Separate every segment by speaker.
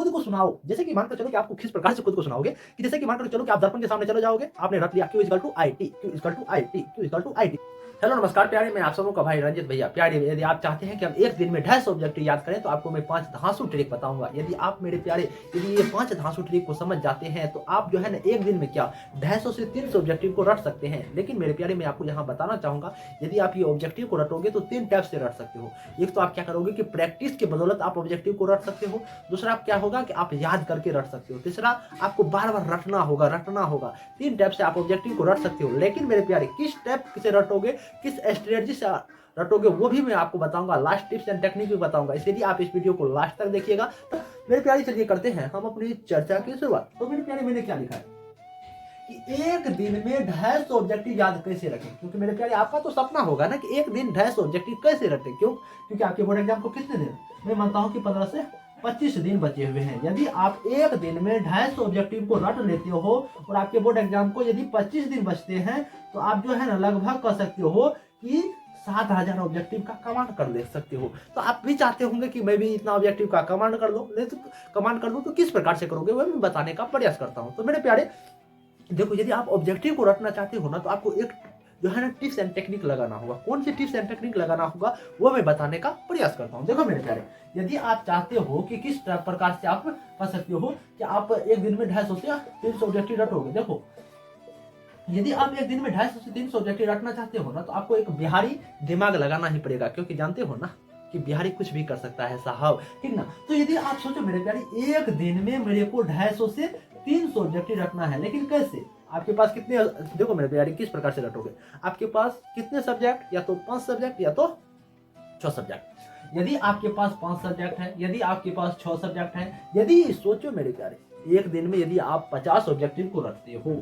Speaker 1: खुद को सुनाओ। जैसे कि मानकर चलो कि आपको किस प्रकार से खुद को सुनाओगे कि जैसे कि मानकर चलो कि आप दर्पण के सामने चले जाओगे, आपने रट लिया Q equal to I T, Q equal to I T, Q equal to I T. Hello नमस्कार प्यारे, मैं आप सबों का भाई रंजित भैया। प्यारे यदि आप चाहते हैं कि हम एक दिन में 250 ऑब्जेक्टिव याद करें तो आपको मैं 5 धांसू ट्रिक बताऊंगा। यदि आप मेरे प्यारे यदि ये 5 धांसू ट्रिक को समझ जाते हैं तो आप जो है ना एक दिन में क्या 250 से 300 ऑब्जेक्टिव को रट सकते हैं। लेकिन मेरे प्यारे मैं आपको यहाँ बताना चाहूंगा, यदि आप ये ऑब्जेक्टिव को रटोगे तो 3 टाइप से रट सकते हो। एक तो आप क्या करोगे कि प्रैक्टिस के बदौलत आप ऑब्जेक्टिव को रट सकते हो। दूसरा क्या होगा कि आप याद करके रट सकते हो। तीसरा आपको बार बार रटना होगा। 3 टाइप से आप ऑब्जेक्टिव को रट सकते हो। लेकिन मेरे प्यारे किस टाइप से रटोगे, किस स्ट्रेटजी से रटोगे वो भी मैं आपको बताऊंगा। लास्ट टिप्स एंड टेक्निक भी बताऊंगा, इसलिए आप इस वीडियो को लास्ट तक देखिएगा। तो मेरे प्यारे चलिए करते हैं हम अपनी चर्चा की शुरुआत। तो मेरे प्यारे मैंने क्या लिखा है कि एक दिन में 250 ऑब्जेक्टिव याद कैसे रखें। क्योंकि मेरे प्यारे आपका तो सपना होगा ना कि एक दिन 250 ऑब्जेक्टिव कैसे रटें। क्योंकि आपके बोर्ड एग्जाम को कितने दिन, मैं मानता हूँ कि 15 से 25 दिन बचे हुए हैं। यदि आप एक दिन में 250 ऑब्जेक्टिव को रट लेते हो और आपके बोर्ड एग्जाम को यदि 25 दिन बचते हैं तो आप जो है ना लगभग कह सकते हो कि 7000 ऑब्जेक्टिव का कमांड कर ले सकते हो। तो आप भी चाहते होंगे कि मैं भी इतना ऑब्जेक्टिव का कमांड कर लूं, तो किस प्रकार से करोगे वह मैं बताने का प्रयास करता हूं। तो मेरे प्यारे देखो, यदि आप ऑब्जेक्टिव को रटना चाहते हो ना तो आपको एक जो है ना टिप्स एंड टेक्निक लगाना होगा। कौन सी टिप्स एंड टेक्निक लगाना होगा वो मैं बताने का प्रयास करता हूँ। देखो मेरे प्यारे, यदि आप चाहते हो कि किस प्रकार से आप कर सकते हो कि आप एक दिन में 250 से 300 ऑब्जेक्टिव रटोगे। देखो, यदि आप एक दिन में 250 से 300 ऑब्जेक्टिव रटना चाहते हो ना तो आपको एक बिहारी दिमाग लगाना ही पड़ेगा। क्योंकि जानते हो ना कि बिहारी कुछ भी कर सकता है साहब, ठीक ना। तो यदि आप सोचो मेरे प्यारे, एक दिन में मेरे को 250 से 300 ऑब्जेक्टिव रखना है, लेकिन कैसे? आपके पास कितने, देखो मेरे प्यारे किस प्रकार से रटोगे। आपके पास कितने सब्जेक्ट, या तो 5 सब्जेक्ट या तो 6 सब्जेक्ट। यदि आपके पास 5 सब्जेक्ट है, यदि आपके पास 6 सब्जेक्ट है, यदि सोचो मेरे प्यारे एक दिन में यदि आप 50 ऑब्जेक्टिव को रखते हो,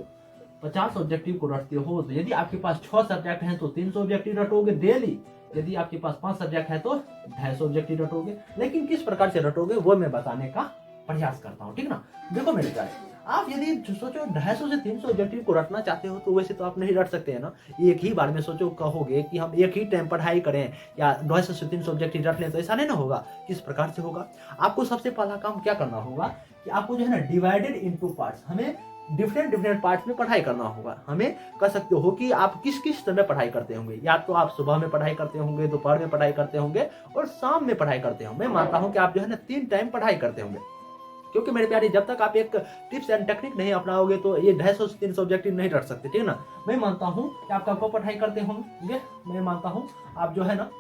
Speaker 1: 50 ऑब्जेक्टिव को रटते हो तो यदि आपके पास 6 सब्जेक्ट हैं तो 300 ऑब्जेक्टिव रटोगे डेली। यदि आपके पास 5 सब्जेक्ट है तो 250 ऑब्जेक्टिव रटोगे। लेकिन किस प्रकार से रटोगे वो मैं बताने का प्रयास करता हूँ, ठीक ना। देखो मेरे प्यारे, आप यदि सोचो 250 से 300 ऑब्जेक्टिव को रटना चाहते हो तो वैसे तो आप नहीं रट सकते हैं ना। एक ही बार में सोचो कहोगे कि हम एक ही टाइम पढ़ाई करें या 250 से 300 ऑब्जेक्टिव रट लें तो ऐसा नहीं ना होगा। किस प्रकार से होगा? आपको सबसे पहला काम क्या करना होगा कि आपको जो है ना डिवाइडेड इनटू पार्ट्स, हमें डिफरेंट पार्ट्स में पढ़ाई करना होगा। हमें कह सकते हो कि आप किस किस समय पढ़ाई करते होंगे। या तो आप सुबह में पढ़ाई करते होंगे, दोपहर में पढ़ाई करते होंगे और शाम में पढ़ाई करते होंगे। मैं मानता हूं कि आप जो है ना 3 टाइम पढ़ाई करते होंगे। क्योंकि मेरे प्यारे जब तक आप एक टिप्स एंड टेक्निक नहीं अपनाओगे तो ये 250 से 300 ऑब्जेक्टिव नहीं रट सकते, ठीक ना। मैं मानता हूं कि आप कब पढ़ाई करते होंगे। मैं मानता हूं आप जो है ना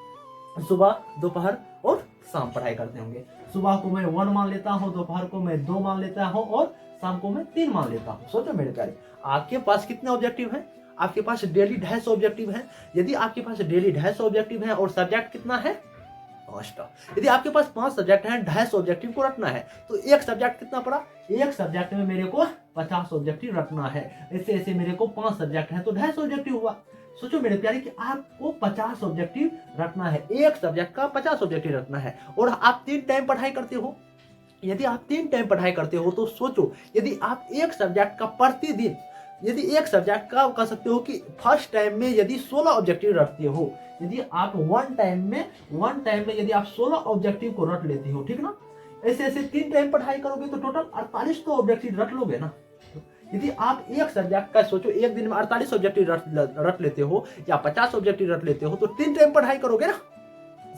Speaker 1: सुबह, दोपहर और शाम पढ़ाई करते होंगे। सुबह को मैं 1 मान लेता हूँ, दोपहर को मैं 2 मान लेता हूँ और शाम को मैं 3 मान लेता हूँ। सोचो मेरे प्यारे, आपके पास कितने ऑब्जेक्टिव हैं? आपके पास डेली 250 ऑब्जेक्टिव हैं। यदि आपके पास डेली 250 ऑब्जेक्टिव हैं और सब्जेक्ट कितना है? 5। यदि आपके पास 5 सब्जेक्ट हैं, 250 ऑब्जेक्टिव को रटना है तो एक सब्जेक्ट कितना पड़ा? एक सब्जेक्ट में मेरे को 50 ऑब्जेक्टिव रटना है। ऐसे ऐसे मेरे को 5 सब्जेक्ट हैं तो 250 ऑब्जेक्टिव हुआ। सोचो मेरे प्यारे कि आपको 50 ऑब्जेक्टिव रटना है, एक सब्जेक्ट का 50 ऑब्जेक्टिव रटना है और आप 3 टाइम पढ़ाई करते हो। यदि आप 3 टाइम पढ़ाई करते हो तो सोचो यदि आप एक सब्जेक्ट का प्रतिदिन, यदि एक सब्जेक्ट का कह सकते हो कि फर्स्ट टाइम में यदि 16 ऑब्जेक्टिव रखते हो, यदि आप वन टाइम में यदि आप 16 ऑब्जेक्टिव को रट लेते हो, ठीक ना। ऐसे ऐसे 3 टाइम पढ़ाई करोगे तो टोटल 48 तो ऑब्जेक्टिव रट लोगे ना। यदि आप एक सब्जेक्ट का सोचो एक दिन में 48 ऑब्जेक्टिव रट लेते हो या 50 ऑब्जेक्टिव रट लेते हो तो 3 टाइम पढ़ाई करोगे ना।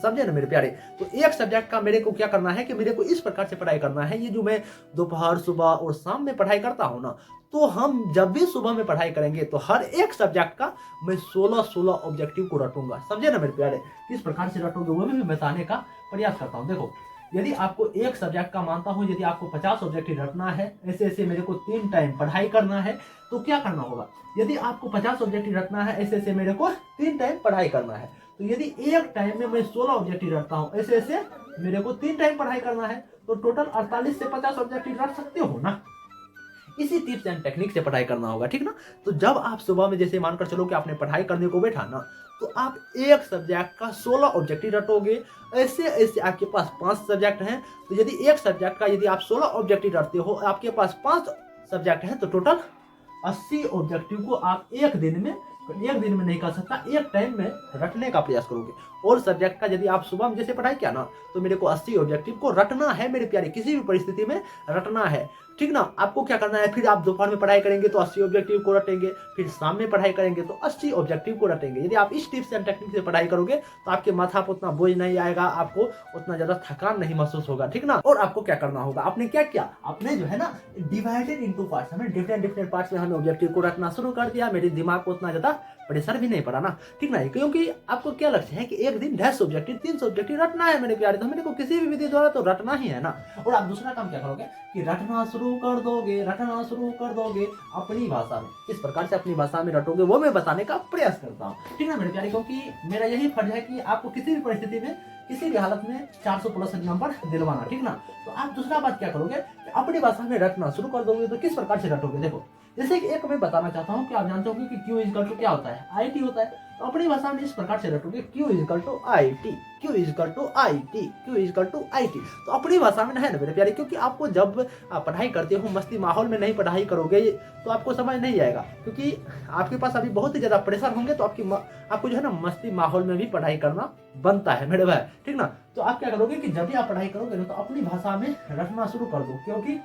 Speaker 1: समझे ना मेरे प्यारे। तो एक सब्जेक्ट का मेरे को क्या करना है कि मेरे को इस प्रकार से पढ़ाई करना है। ये जो मैं दोपहर, सुबह और शाम में पढ़ाई करता हूँ ना, तो हम जब भी सुबह में पढ़ाई करेंगे तो हर एक सब्जेक्ट का मैं 16 ऑब्जेक्टिव को रटूंगा। समझे ना मेरे प्यारे। किस प्रकार से रटोगे वो भी मैं बताने का प्रयास करता हूँ। देखो, यदि आपको एक सब्जेक्ट का मानता हूं यदि आपको 50 ऑब्जेक्टिव रटना है, ऐसे ऐसे मेरे को 3 टाइम पढ़ाई करना है तो क्या करना होगा? यदि आपको 50 ऑब्जेक्टिव रटना है, ऐसे ऐसे मेरे को 3 टाइम पढ़ाई करना है तो यदि एक टाइम में मैं 16 ऑब्जेक्टिव रटता हूं, ऐसे ऐसे मेरे को 3 टाइम पढ़ाई करना है तो टोटल 48 से 50 ऑब्जेक्टिव रट सकते हो ना। इसी टिप्स एंड टेक्निक से पढ़ाई करना होगा, ठीक ना। तो जब आप सुबह में जैसे मानकर चलो कि आपने पढ़ाई करने को बैठा ना तो आप एक सब्जेक्ट का 16 ऑब्जेक्टिव रटोगे। ऐसे ऐसे आपके पास 5 सब्जेक्ट हैं तो यदि एक सब्जेक्ट का यदि आप 16 ऑब्जेक्टिव रटते हो, आपके पास 5 सब्जेक्ट हैं तो टोटल 80 ऑब्जेक्टिव को आप एक दिन में एक दिन में नहीं कर सकता, एक टाइम में रटने का प्रयास करोगे। और सब्जेक्ट का यदि आप सुबह में जैसे पढ़ाई किया ना, तो मेरे को 80 ऑब्जेक्टिव को रटना है मेरे प्यारे, किसी भी परिस्थिति में रटना है, ठीक ना। आपको क्या करना है, फिर आप दोपहर में पढ़ाई करेंगे तो 80 ऑब्जेक्टिव को रटेंगे, फिर शाम में पढ़ाई करेंगे तो 80 ऑब्जेक्टिव को रटेंगे। यदि आप इस टिप्स एंड टेक्निक से पढ़ाई करोगे तो आपके माथा पर उतना बोझ नहीं आएगा, आपको उतना ज्यादा थकान नहीं महसूस होगा, ठीक ना। और आपको क्या करना होगा, आपने क्या किया, आपने जो है ना डिवाइडेड इनटू पार्ट्स, हमें डिफरेंट पार्ट्स में हमें ऑब्जेक्टिव को रटना शुरू कर दिया। मेरे दिमाग को उतना ज्यादा प्रेशर भी नहीं पड़ा ना, ठीक ना। क्योंकि आपको क्या लक्ष्य है कि एक दिन 150 ऑब्जेक्टिव 300 ऑब्जेक्टिव रटना है मेरे प्यारे, तो मेरे को किसी भी विधि द्वारा तो रटना ही है ना। और आप दूसरा काम क्या करोगे कि रटना शुरू कर दोगे अपनी भाषा में। किस प्रकार से अपनी भाषा में रटोगे वो मैं बताने का प्रयास करता हूँ, ठीक ना मेरे प्यारे। क्योंकि मेरा यही फर्ज है कि आपको किसी भी परिस्थिति में किसी भी हालत में 400 प्लस नंबर दिलवाना, ठीक ना। तो आप दूसरा बात क्या करोगे, अपनी भाषा में रटना शुरू कर दोगे। तो किस प्रकार से रटोगे, देखो जैसे कि एक मैं बताना चाहता हूँ कि आप जानते होंगे कि Q इक्वल टू क्या होता है, IT होता है। तो अपनी भाषा में इस प्रकार से रटोगे Q equal to IT, Q equal to IT, Q equal to IT। तो अपनी भाषा में है ना मेरे प्यारे, क्योंकि आपको जब आप पढ़ाई करते हो मस्ती माहौल में नहीं पढ़ाई करोगे तो आपको समझ नहीं आएगा, क्योंकि आपके पास अभी बहुत ही ज्यादा प्रेशर होंगे, तो आपको जो है ना मस्ती माहौल में भी पढ़ाई करना बनता है मेरे भाई, ठीक ना। तो आप क्या करोगे कि जब भी आप पढ़ाई करोगे तो अपनी भाषा में रटना शुरू कर दो, क्योंकि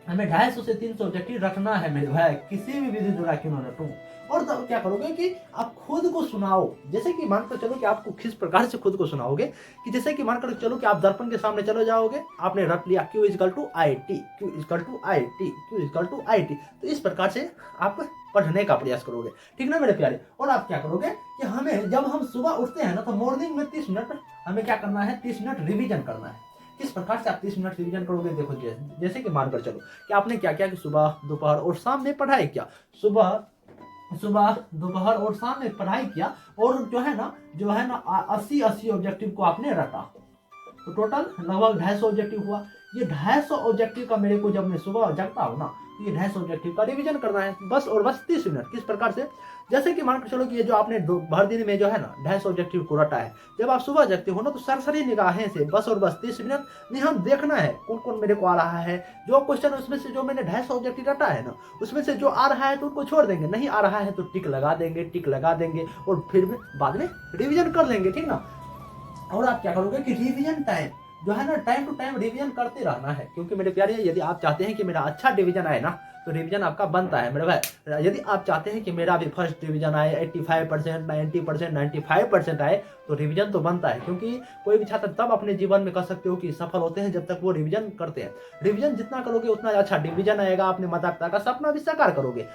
Speaker 1: हमें 250 से 300 ऑब्जेक्टिव रखना है मेरे भाई, किसी भी विधि द्वारा क्यों ना रटूं। और तब क्या करोगे कि आप खुद को सुनाओ। जैसे कि मानकर चलो कि आपको किस प्रकार से खुद को सुनाओगे कि जैसे कि मानकर चलो कि आप दर्पण के सामने चले जाओगे, आपने रट लिया Q equal to IT, Q equal to IT, Q equal to IT। तो इस प्रकार से आप पढ़ने का प्रयास करोगे, ठीक ना मेरे प्यारे। और आप क्या करोगे कि हमें जब हम सुबह उठते हैं ना, तो मॉर्निंग में 30 मिनट हमें क्या करना है, 30 मिनट रिविजन करना है। किस प्रकार से आप 30 मिनट रिवीजन करोगे, देखो जैसे कि मानकर चलो कि आपने क्या किया कि सुबह दोपहर और शाम में पढ़ाई किया, सुबह दोपहर और शाम में पढ़ाई किया, और जो है ना 80 ऑब्जेक्टिव को आपने रटा, तो टोटल लगभग 250 ऑब्जेक्टिव हुआ। ये 250 ऑब्जेक्टिव का मेरे को जब मैं सुबह जगता हूँ ना, तो ये 250 ऑब्जेक्टिव का रिवीजन करना है, बस और बस 30 मिनट। किस प्रकार से, जैसे कि मानकर चलो कि ये जो आपने भर दिन में जो है ना 250 ऑब्जेक्टिव को रटा है, जब आप सुबह जगते हो ना तो सरसरी निगाहें से बस और बस 30 मिनट में हम देखना है कौन कौन मेरे को आ रहा है। जो क्वेश्चन उसमें से जो मैंने 250 ऑब्जेक्टिव रटा है ना, उसमें से जो आ रहा है तो उनको छोड़ देंगे, नहीं आ रहा है तो टिक लगा देंगे और फिर बाद में रिविजन कर लेंगे, ठीक ना। और आप क्या करोगे कि रिवीजन टाइम जो है ना, टाइम टू टाइम रिवीजन करते रहना है, क्योंकि मेरे प्यारे यदि आप चाहते हैं कि मेरा अच्छा डिवीजन आए ना, तो रिवीजन आपका बनता है मेरे भाई। यदि आप चाहते हैं कि मेरा भी फर्स्ट डिवीजन आए 85%, 90%, 95% आए, तो रिवीजन तो बनता है, क्योंकि कोई भी छात्र तब अपने जीवन में कह सकते हो कि सफल होते हैं जब तक वो रिवीजन करते हैं। रिवीजन जितना करोगे उतना अच्छा डिवीजन आएगा, अपने माता पिता का सपना भी साकार करोगे।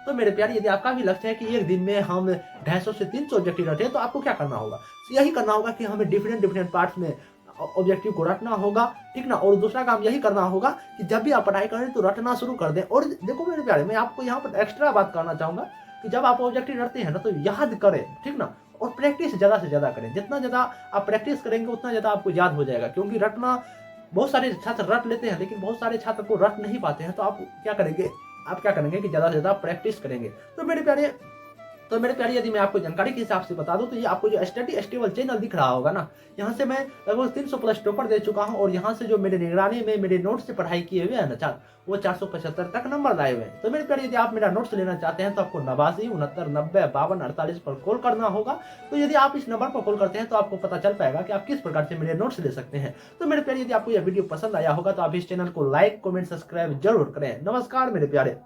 Speaker 1: तो मेरे प्यारे यदि आपका भी लक्ष्य है कि एक दिन में हम 250 से 300 ऑब्जेक्टिव रटे, तो आपको क्या करना होगा, यही करना होगा कि हमें डिफरेंट पार्ट्स में ऑब्जेक्टिव को रटना होगा, ठीक ना। और दूसरा काम यही करना होगा कि जब भी आप पढ़ाई करें तो रटना शुरू कर दें। और देखो मेरे प्यारे, मैं आपको यहाँ पर एक्स्ट्रा बात करना चाहूंगा कि जब आप ऑब्जेक्टिव रटते हैं ना, तो याद करें, ठीक ना। और प्रैक्टिस ज्यादा से ज्यादा करें, जितना ज्यादा आप प्रैक्टिस करेंगे उतना ज्यादा आपको याद हो जाएगा। क्योंकि रटना, बहुत सारे छात्र रट लेते हैं लेकिन बहुत सारे छात्र को रट नहीं पाते हैं। तो आप क्या करेंगे कि ज्यादा से ज्यादा प्रैक्टिस करेंगे। तो मेरे प्यारे यदि मैं आपको जानकारी के हिसाब से बता दूं, तो ये आपको जो स्टडी स्टेबल चैनल दिख रहा होगा ना, यहाँ से मैं लगभग 300 प्लस टॉपर दे चुका हूँ, और यहाँ से जो मेरे निगरानी में मेरे नोट्स से पढ़ाई किए हुए हैं ना वो 475 तक नंबर लाए हुए हैं। तो मेरे प्यारे यदि आप मेरा नोट्स लेना चाहते हैं तो आपको 89 69 90 52 48 पर कॉल करना होगा। तो यदि आप इस नंबर पर कॉल करते हैं तो आपको पता चल पाएगा कि आप किस प्रकार से मेरे नोट्स ले सकते हैं। तो मेरे प्यारे यदि आपको यह वीडियो पसंद आया होगा तो आप इस चैनल को लाइक कमेंट सब्सक्राइब जरूर करें। नमस्कार मेरे प्यारे।